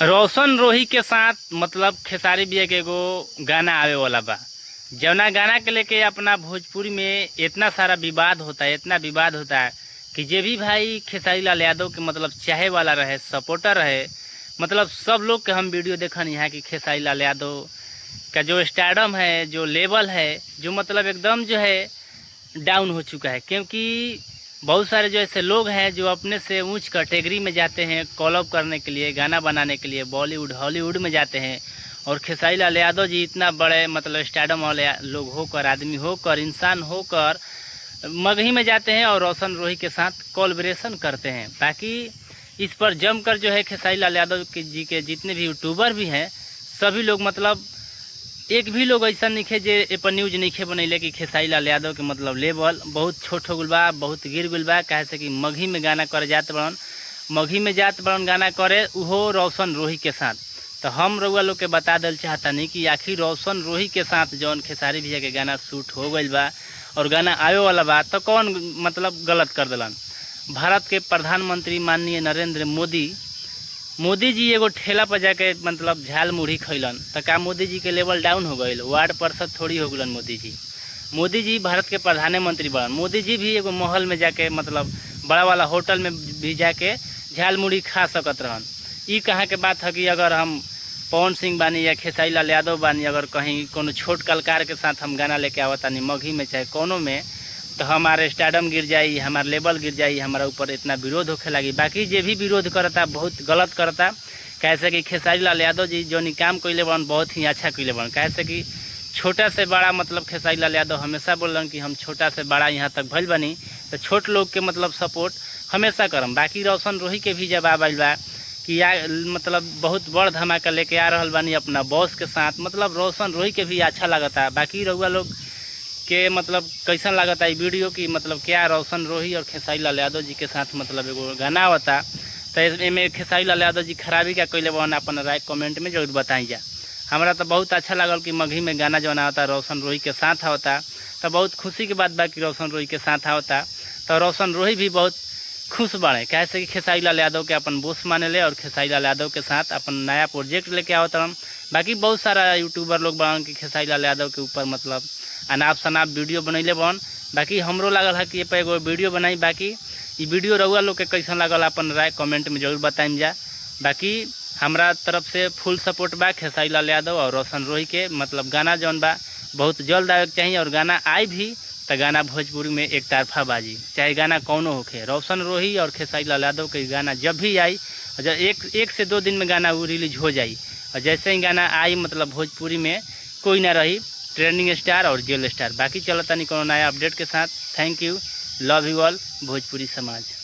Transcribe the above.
रोशन रोही के साथ मतलब खेसारी भैया के एगो गाना आवे वाला बा। जवना गाना के लेके अपना भोजपुरी में इतना सारा विवाद होता है, इतना विवाद होता है कि जे भी भाई खेसारी लाल यादव के मतलब चाहे वाला रहे, सपोर्टर रहे, मतलब सब लोग के हम वीडियो देखन यहाँ की खेसारी लाल यादव का जो स्टारडम है, जो लेवल है, जो मतलब एकदम जो है डाउन हो चुका है। क्योंकि बहुत सारे जो ऐसे लोग हैं जो अपने से ऊंच कैटेगरी में जाते हैं कॉलअप करने के लिए, गाना बनाने के लिए, बॉलीवुड हॉलीवुड में जाते हैं। और खेसारी लाल यादव जी इतना बड़े मतलब स्टारडम वाले लोग होकर, आदमी होकर, इंसान होकर मगही में जाते हैं और रोशन रोही के साथ कोलैबोरेशन करते हैं। बाकी इस पर जमकर जो है खेसारी लाल यादव जी के जितने भी यूट्यूबर भी हैं सभी लोग मतलब एक भी लोग ऐसा नहीं खे जे ए पर न्यूज नहीं खे बनैले कि खेसारी लाल यादव के मतलब लेवल बहुत छोट हो गल बा, बहुत गिर गल बा। कहे से कि मगही में गाना करे जात बड़न, मगही में जात बड़न गाना करे उहो रोशन रोही के साथ। तो हम रउआ लोग के बता दिल चाहतानी कि आखिर रोशन रोही के साथ जौन खेसारी भैया के गाना शूट हो गइल बा और गाना आवे वाला बा तो कौन मतलब गलत कर दिलन। भारत के प्रधानमंत्री माननीय नरेंद्र मोदी जी एगो ठेला पर जाके मतलब झाल मुढ़ी खैलन तो का मोदी जी के लेवल डाउन हो गई? वार्ड पार्षद थोड़ी हो गलन मोदी जी भारत के प्रधानमंत्री बनन। मोदी जी भी एगो महल में जाके मतलब बड़ा वाला होटल में भी जाके झाल मुढ़ी खा सकत रहन। ई कहाँ के बात है कि अगर हम पवन सिंह बानी या खेसारी लाल यादव बानी, अगर कहीं कोनो छोट कलाकार के साथ हम गाना लेके आवतानी मगही में चाहे कोनो में, तो हमारे स्टारडम गिर जाई, हमारा लेवल गिर जाई, हमारा ऊपर इतना विरोध होखे लगी। बाकी जे भी विरोध करता बहुत गलत करता। कैसे कि खेसारी लाल यादव जी जो काम कैले बन बहुत ही अच्छा कैले बन। कैसे कि छोटा से बड़ा मतलब खेसारी लाल यादव हमेशा बोलन कि हम छोटा से बड़ा यहाँ तक भइल बनी, तो छोट लोग के मतलब सपोर्ट हमेशा करम। बाकी रोशन रोही के भी जवाब आइल बा कि मतलब बहुत बड़ धमाका लेके आ रहल बानी अपना बॉस के साथ। मतलब रोशन रोही के भी अच्छा लगता। बाकी रउआ लोग के मतलब कैसन लगता है वीडियो की मतलब क्या रोशन रोही और खेसारी लाल यादव जी के साथ मतलब एगो गाना होता, तो इसमें खेसारी लाल यादव जी खराबी क्या कैले बन अपन राय कमेंट में जरूर बताई जा। हमारा तो बहुत अच्छा लगल कि मगही में गाना जो होता रोशन रोही के साथ होता, तो बहुत खुशी की बात बा कि रोशन रोही के साथ होता। तो रोशन रोही भी बहुत खुश बने कैसे कि खेसारी लाल यादव के अपन बोस माने ले और खेसारी लाल यादव के साथ अपन नया प्रोजेक्ट लेके आवता। बाकी बहुत सारा यूट्यूबर लोग बन कि खेसारी लाल यादव के ऊपर मतलब अनाप शनाप वीडियो बनैले बन। बाकी हमरो लागल है कि ये पे एगो वीडियो बनाई। बाकी ये वीडियो रउआ लोग के कैसन लागल अपन राय कमेंट में जरूर बताइम जा। बाकी हमरा तरफ से फुल सपोर्ट बा खेसारी लाल यादव और रोशन रोही के मतलब गाना जौन बा बहुत जल्द आवे के चाहिए। और गाना आई भी तो गाना भोजपुरी में एक तरफा बाजी, चाहे गाना कौनो होखे। रोशन रोही और खेसारी लाल यादव के गाना जब भी आई, जब एक से 2 दिन में गाना वो रिलीज हो जाई। और जैसे ही गाना आई मतलब भोजपुरी में कोई ना रही ट्रेंडिंग स्टार और जेल स्टार। बाकी चलता नहीं कोनो नया अपडेट के साथ। Thank you, love you all Bhojpuri समाज।